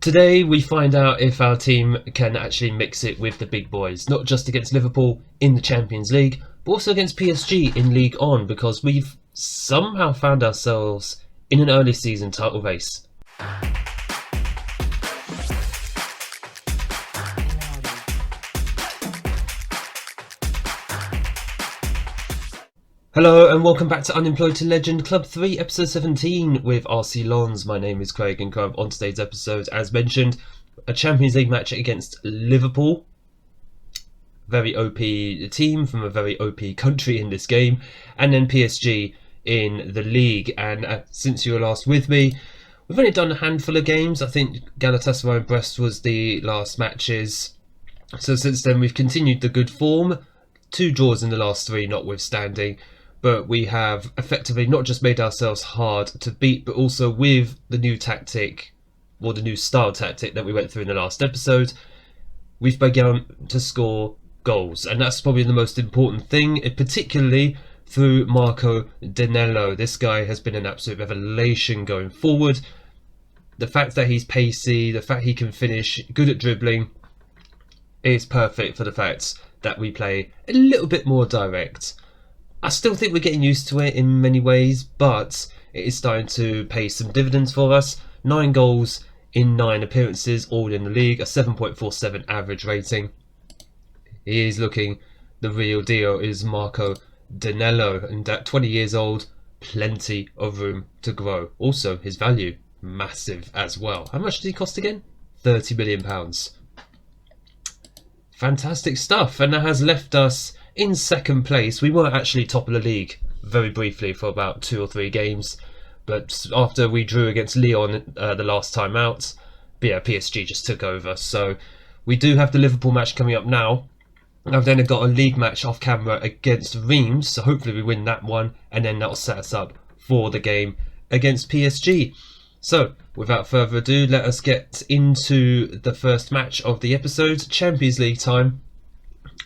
Today we find out if our team can actually mix it with the big boys, not just against Liverpool in the Champions League, but also against PSG in Ligue 1, because we've somehow found ourselves in an early season title race. Hello and welcome back to Unemployed to Legend Club 3 episode 17 with RC Lons. My name is Craig and on today's episode, as mentioned, a Champions League match against Liverpool. Very OP team from a very OP country in this game, and then PSG in the league. And since you were last with me, we've only done a handful of games. I think Galatasaray and Brest was the last matches. So since then we've continued the good form, 2 draws in the last 3 notwithstanding. But we have effectively not just made ourselves hard to beat, but also with the new tactic, or the new style tactic that we went through in the last episode, we've begun to score goals. And that's probably the most important thing, particularly through Marco Danilo. This guy has been an absolute revelation going forward. The fact that he's pacey, the fact he can finish, good at dribbling, is perfect for the fact that we play a little bit more direct. I still think we're getting used to it in many ways, but it is starting to pay some dividends for us. 9 goals in 9 appearances, all in the league, a 7.47 average rating. He is looking the real deal, is Marco Danilo, and at 20 years old, plenty of room to grow. Also, his value, massive as well. How much did he cost again? £30 million. Fantastic stuff, and that has left us in second place. We were actually top of the league very briefly for about 2 or 3 games, but after we drew against Lyon the last time out, PSG just took over. So we do have the Liverpool match coming up now. I've then got a league match off camera against Reims, so hopefully we win that one, and then that'll set us up for the game against PSG. So without further ado, let us get into the first match of the episode. Champions League time.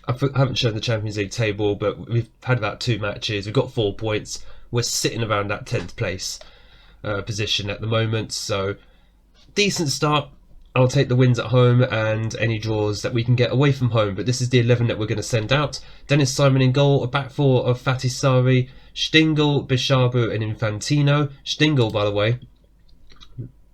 I haven't shown the Champions League table, but we've had about 2 matches. We've got 4 points. We're sitting around that 10th place position at the moment. So decent start. I'll take the wins at home and any draws that we can get away from home. But this is the 11 that we're going to send out. Dennis Simon in goal. A back 4 of Fatih Sari, Stingel, Bishabu and Infantino. Stingel, by the way,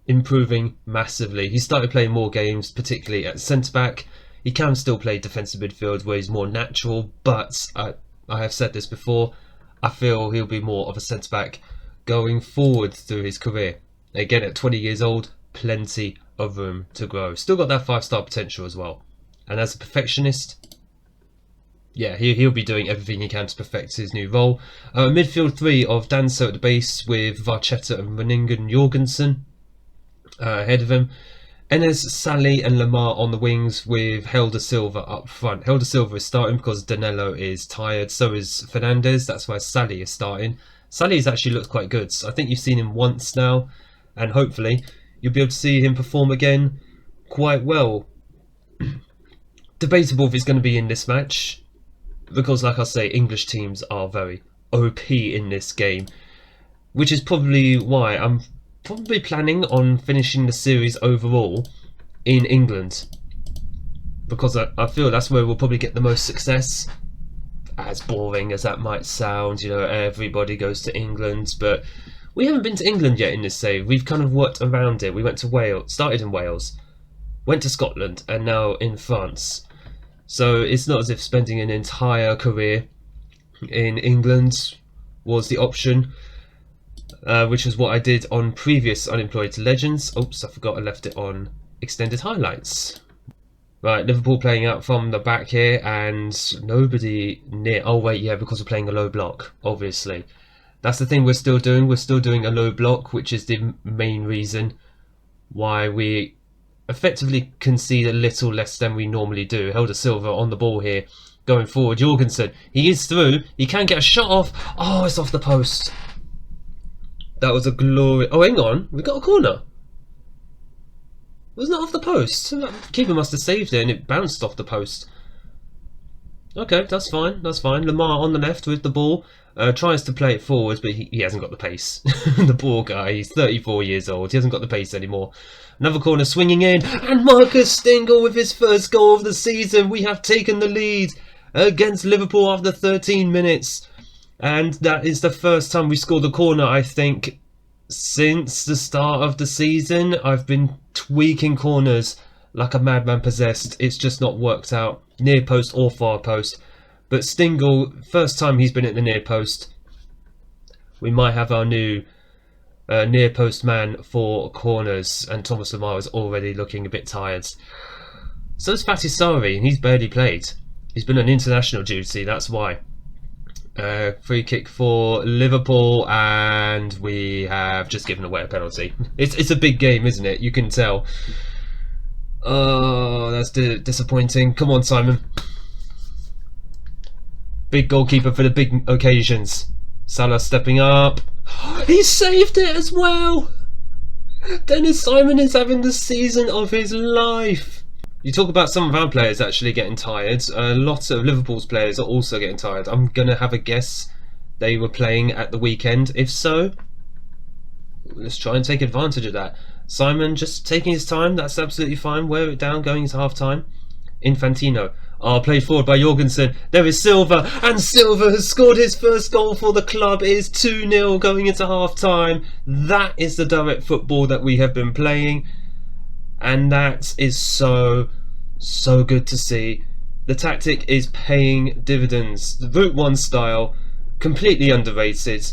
improving massively. He started playing more games, particularly at centre-back. He can still play defensive midfield where he's more natural, but I have said this before, I feel he'll be more of a centre-back going forward through his career. Again, at 20 years old, plenty of room to grow. Still got that 5-star potential as well. And as a perfectionist, yeah, he'll be doing everything he can to perfect his new role. Midfield 3 of Danso at the base with Varchetta and Reningen Jorgensen ahead of him. Enes, Sally and Lamar on the wings with Helder Silva up front. Helder Silva is starting because Danilo is tired. So is Fernandez. That's why Sally is starting. Sally's actually looked quite good. So I think you've seen him once now. And hopefully you'll be able to see him perform again quite well. Debatable if he's going to be in this match. Because like I say, English teams are very OP in this game. Which is probably why I'm probably planning on finishing the series overall in England, because I feel that's where we'll probably get the most success. As boring as that might sound, you know, everybody goes to England, but we haven't been to England yet in this save. We've kind of worked around it. We went to Wales, started in Wales, went to Scotland, and now in France. So it's not as if spending an entire career in England was the option. Which is what I did on previous Unemployed to Legends. Oops, I forgot I left it on extended highlights. Right, Liverpool playing out from the back here and nobody near. Oh wait, yeah, because we're playing a low block, obviously. That's the thing we're still doing. We're still doing a low block, which is the main reason why we effectively concede a little less than we normally do. Helder Silva on the ball here, going forward. Jorgensen, he is through. He can get a shot off. Oh, it's off the post. That was a glory. Oh, hang on. We got a corner. Wasn't it off the post? The keeper must have saved it and it bounced off the post. Okay, that's fine. That's fine. Lamar on the left with the ball. Tries to play it forwards, but he hasn't got the pace. The poor guy. He's 34 years old. He hasn't got the pace anymore. Another corner swinging in. And Marcus Stengel with his first goal of the season. We have taken the lead against Liverpool after 13 minutes. And that is the first time we scored a corner, I think, since the start of the season. I've been tweaking corners like a madman possessed. It's just not worked out. Near post or far post. But Stengel, first time he's been at the near post. We might have our new near post man for corners. And Thomas Lemar is already looking a bit tired. So is Fatih Sari, and he's barely played. He's been on international duty, that's why. Free kick for Liverpool, and we have just given away a penalty. It's a big game, isn't it? You can tell. Oh, that's disappointing. Come on, Simon. Big goalkeeper for the big occasions. Salah stepping up. He saved it as well. Dennis Simon is having the season of his life. You talk about some of our players actually getting tired. Lots of Liverpool's players are also getting tired. I'm going to have a guess they were playing at the weekend. If so, let's try and take advantage of that. Simon just taking his time. That's absolutely fine. Wear it down going into half-time. Infantino. Played forward by Jorgensen. There is Silva. And Silva has scored his first goal for the club. It is 2-0 going into half-time. That is the direct football that we have been playing. And that is so good to see. The tactic is paying dividends. The Route 1 style, completely underrated.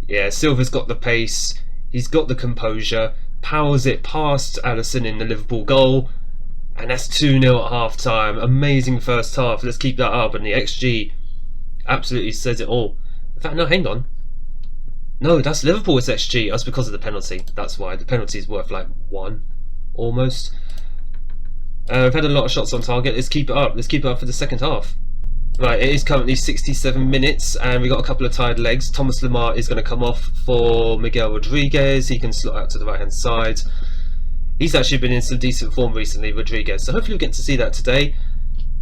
Yeah, Silva's got the pace. He's got the composure. Powers it past Alisson in the Liverpool goal. And that's 2-0 at half time. Amazing first half. Let's keep that up. And the XG absolutely says it all. In fact, no, hang on. No, that's Liverpool's XG. That's because of the penalty. That's why. The penalty is worth like 1. Almost. We've had a lot of shots on target. Let's keep it up. Let's keep it up for the second half. Right, it is currently 67 minutes and we've got a couple of tired legs. Thomas Lemar is going to come off for Miguel Rodriguez. He can slot out to the right hand side. He's actually been in some decent form recently, Rodriguez. So hopefully we get to see that today.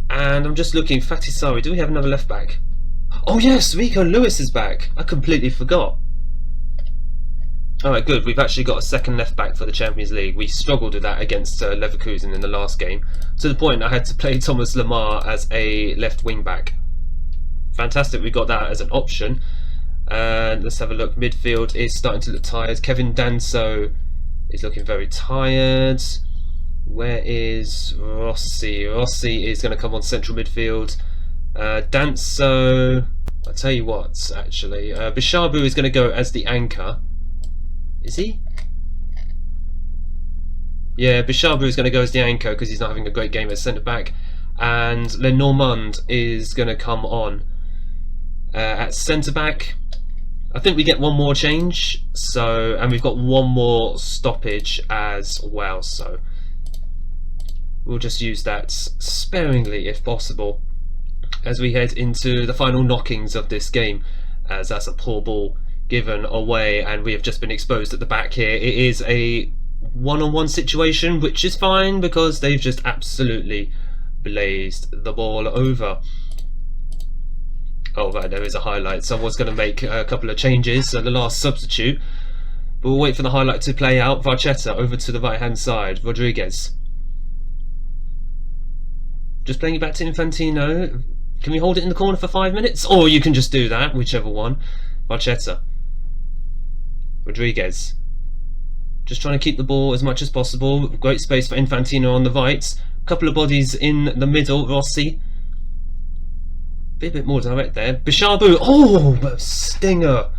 And I'm just looking, Fatih Sari, do we have another left back? Oh yes, Rico Lewis is back. I completely forgot. Alright, good. We've actually got a second left back for the Champions League. We struggled with that against Leverkusen in the last game, to the point I had to play Thomas Lemar as a left wing back. Fantastic, we got that as an option. Let's have a look. Midfield is starting to look tired. Kevin Danso is looking very tired. Where is Rossi? Rossi is going to come on central midfield. Danso, I'll tell you what, actually. Bishabu is going to go as the anchor. Is he? Yeah, Bishabu is going to go as the anchor because he's not having a great game at centre back, and Lenormand is going to come on at centre back. I think we get one more change, so, and we've got one more stoppage as well, so we'll just use that sparingly if possible as we head into the final knockings of this game, as that's a poor ball given away and we have just been exposed at the back here. It is a one-on-one situation, which is fine because they've just absolutely blazed the ball over. Oh right, there is a highlight. Someone's going to make a couple of changes, so the last substitute, but we'll wait for the highlight to play out. Varchetta over to the right hand side. Rodriguez just playing it back to Infantino. Can we hold it in the corner for 5 minutes? Or you can just do that, whichever one. Varchetta. Rodriguez just trying to keep the ball as much as possible. Great space for Infantino on the right. Couple of bodies in the middle. Rossi. Be a bit more direct there. Bishabu. Oh, stinger.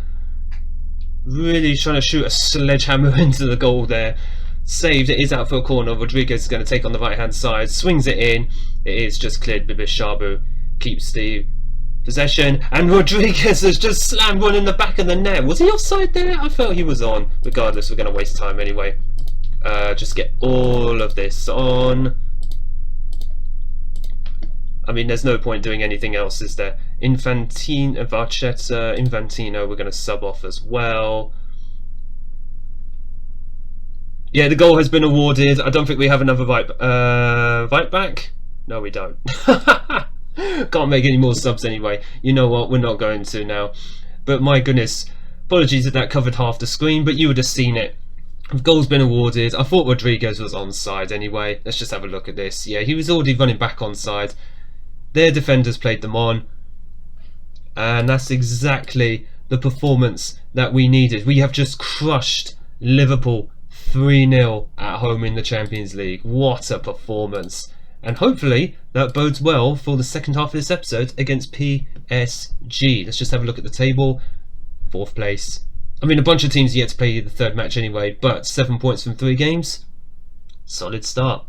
Really trying to shoot a sledgehammer into the goal there. Saved. It is out for a corner. Rodriguez is going to take on the right hand side. Swings it in. It is just cleared by Bishabu. Keeps the possession, and Rodriguez has just slammed one in the back of the net. Was he offside there? I felt he was on. Regardless, we're going to waste time anyway. Just get all of this on. I mean, there's no point doing anything else, is there? Infantino, Varchetta, Infantino, we're going to sub off as well. Yeah, the goal has been awarded. I don't think we have another right back. No, we don't. Can't make any more subs anyway. You know what? We're not going to now. But my goodness, apologies that that covered half the screen, but you would have seen it. Goal's been awarded. I thought Rodriguez was onside anyway. Let's just have a look at this. Yeah, he was already running back onside. Their defenders played them on. And that's exactly the performance that we needed. We have just crushed Liverpool 3-0 at home in the Champions League. What a performance. And hopefully that bodes well for the second half of this episode against PSG. Let's just have a look at the table. 4th place. I mean, a bunch of teams yet to play the 3rd match anyway, but 7 points from 3 games. Solid start.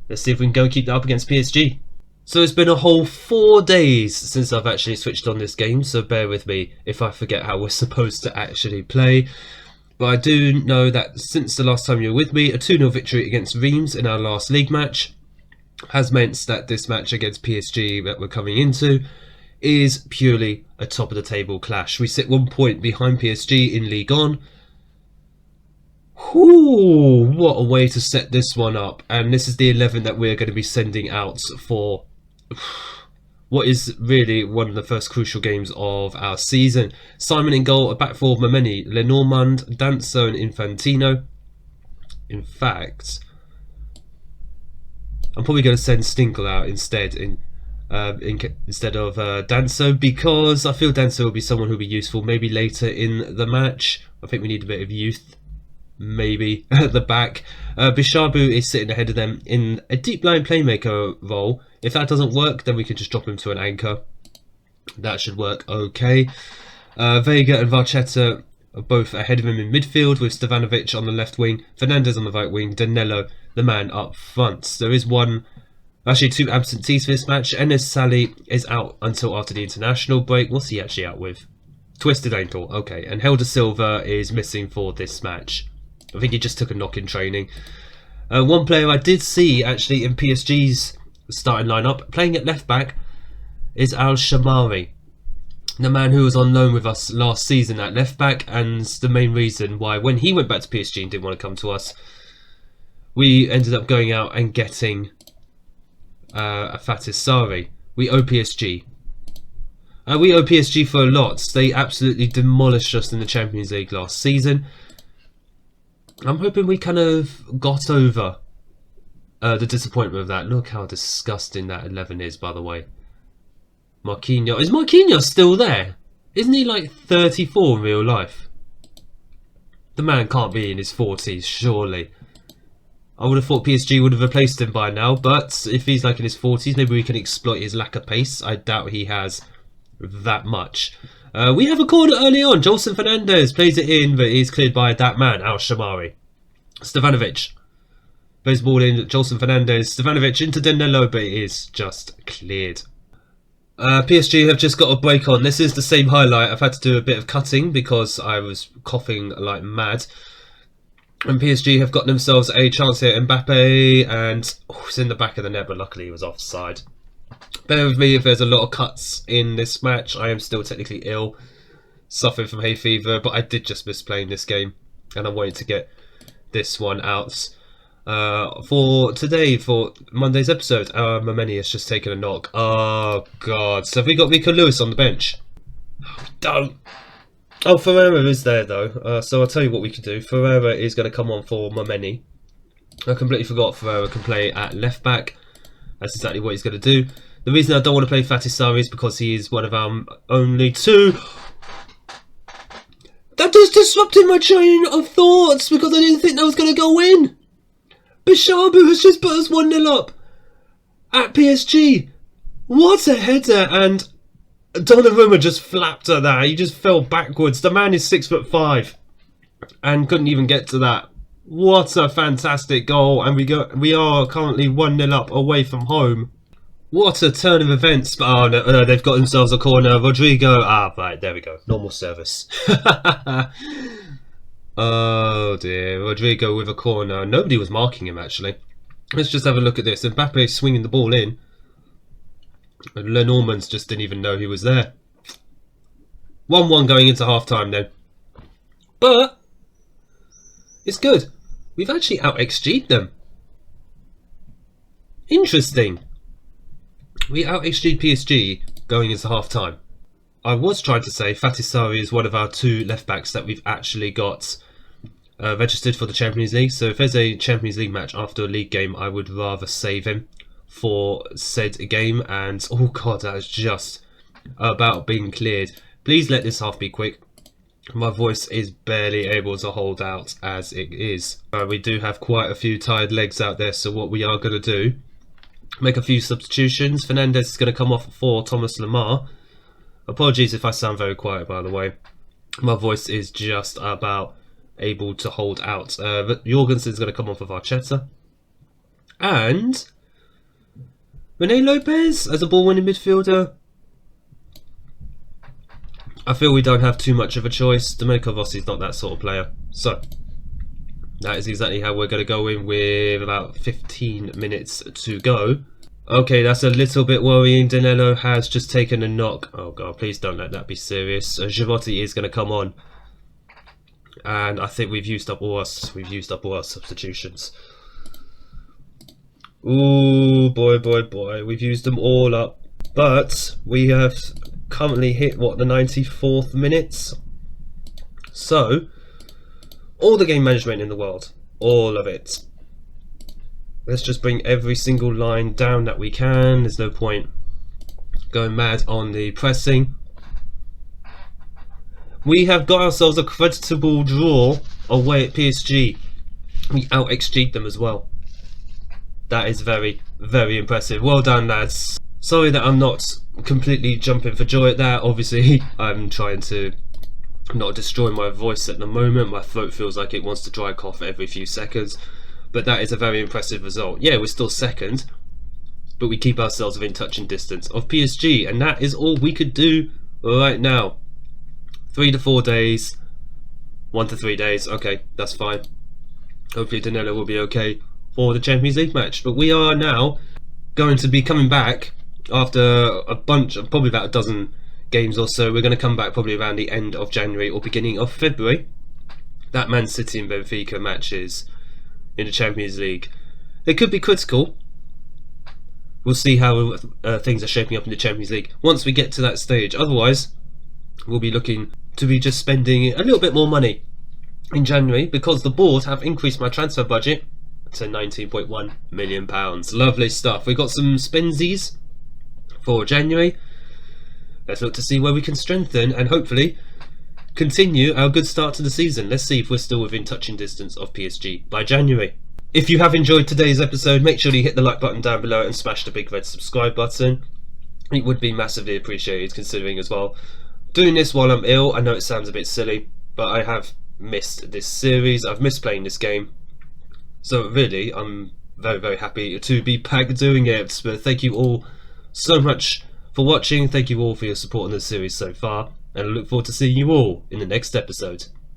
Let's see if we can go and keep that up against PSG. So it's been a whole 4 days since I've actually switched on this game, so bear with me if I forget how we're supposed to actually play. But I do know that since the last time you were with me, a 2-0 victory against Reims in our last league match has meant that this match against PSG that we're coming into is purely a top of the table clash. We sit 1 point behind PSG in Ligue 1. Whoo, what a way to set this one up. And this is the 11 that we're going to be sending out for what is really one of the first crucial games of our season. Simon in goal, a back four of Mameni, Lenormand, Danso and Infantino. In fact, I'm probably going to send Stinkle out instead instead of Danso, because I feel Danso will be someone who will be useful maybe later in the match. I think we need a bit of youth maybe at the back. Bishabu is sitting ahead of them in a deep line playmaker role. If that doesn't work, then we can just drop him to an anchor. That should work okay. Vega and Varchetta are both ahead of him in midfield, with Stevanovic on the left wing, Fernandez on the right wing, Danilo the man up front. There is actually 2 absentees for this match. Enes Sally is out until after the international break. What's he actually out with? Twisted ankle, okay. And Helder Silva is missing for this match. I think he just took a knock in training. One player I did see actually in PSG's starting lineup playing at left back is Al Shamari, the man who was on loan with us last season at left back, and the main reason why when he went back to PSG and didn't want to come to us, we ended up going out and getting a Fatis Sarri. We owe PSG. We owe PSG for a lot. They absolutely demolished us in the Champions League last season. I'm hoping we kind of got over the disappointment of that. Look how disgusting that 11 is, by the way. Marquinhos. Is Marquinhos still there? Isn't he like 34 in real life? The man can't be in his 40s, surely. I would have thought PSG would have replaced him by now, but if he's like in his 40s, maybe we can exploit his lack of pace. I doubt he has that much. We have a corner early on. Jolson Fernandez plays it in, but he's cleared by that man, Al Shamari. Stevanovic plays the ball in. Jolson Fernandez. Stevanovic into Danilo, but it is just cleared. PSG have just got a break on. This is the same highlight. I've had to do a bit of cutting because I was coughing like mad. And PSG have got themselves a chance here. Mbappe, and it's in the back of the net, but luckily he was offside. Bear with me if there's a lot of cuts in this match. I am still technically ill, suffering from hay fever, but I did just miss playing this game, and I wanted to get this one out for today, for Monday's episode. Mameni has just taken a knock. Oh god, so have we got Rico Lewis on the bench? Oh, don't. Oh, Ferreira is there though, so I'll tell you what we can do. Ferreira is going to come on for Mameni. I completely forgot Ferreira can play at left back. That's exactly what he's going to do. The reason I don't want to play Fatis Sarri is because he is one of our only 2. That just disrupted my chain of thoughts because I didn't think that was going to go in. Bishabu has just put us 1-0 up at PSG. What a header, and Donnarumma just flapped at that. He just fell backwards. The man is 6'5" and couldn't even get to that. What a fantastic goal, and we are currently 1-0 up away from home. What a turn of events. Oh no, they've got themselves a corner. Rodrigo. Right, there we go. Normal service. Oh dear, Rodrigo with a corner. Nobody was marking him actually. Let's just have a look at this. Mbappe swinging the ball in. Lenormand just didn't even know he was there. 1-1 going into half time then. But it's good. We've actually out-XG'd them. Interesting. We out-XG'd PSG going into half-time. I was trying to say Fatisari is one of our 2 left-backs that we've actually got registered for the Champions League. So if there's a Champions League match after a league game, I would rather save him for said game. And oh god, that is just about being cleared. Please let this half be quick. My voice is barely able to hold out as it is. We do have quite a few tired legs out there, so what we are going to do, make a few substitutions. Fernandez is going to come off for Thomas Lemar. Apologies if I sound very quiet, by the way. My voice is just about able to hold out. Jorgensen is going to come off of Arteta. And Rene Lopez as a ball-winning midfielder. I feel we don't have too much of a choice. Domenico Rossi's not that sort of player. So that is exactly how we're going to go in with about 15 minutes to go. Okay, that's a little bit worrying. Danilo has just taken a knock. Oh god, please don't let that be serious. Girotti is going to come on. And I think we've used up all our substitutions. Ooh, boy, boy, boy. We've used them all up. But we have currently hit, what, the 94th minute? So, all the game management in the world. All of it. Let's just bring every single line down that we can. There's no point going mad on the pressing. We have got ourselves a creditable draw away at PSG. We out-XG'd them as well. That is very, very impressive. Well done, lads. Sorry that I'm not completely jumping for joy at that. Obviously, I'm trying to not destroy my voice at the moment. My throat feels like it wants to dry cough every few seconds. But that is a very impressive result. Yeah, we're still second, but we keep ourselves within touching distance of PSG, and that is all we could do right now. 3 to 4 days, 1 to 3 days. Okay, that's fine. Hopefully Danilo will be okay for the Champions League match. But we are now going to be coming back after a bunch of, probably about a dozen games or so. We're going to come back probably around the end of January or beginning of February. That Man City and Benfica matches in the Champions League, they could be critical. We'll see how things are shaping up in the Champions League once we get to that stage. Otherwise, we'll be looking to be just spending a little bit more money in January, because the board have increased my transfer budget to £19.1 million. Lovely stuff. We've got some spensies for January. Let's look to see where we can strengthen and hopefully continue our good start to the season. Let's see if we're still within touching distance of PSG by January. If you have enjoyed today's episode, make sure you hit the like button down below and smash the big red subscribe button. It would be massively appreciated, considering as well, doing this while I'm ill. I know it sounds a bit silly, but I have missed this series. I've missed playing this game. So really, I'm very, very happy to be back doing it. But thank you all so much for watching. Thank you all for your support on this series so far. And I look forward to seeing you all in the next episode.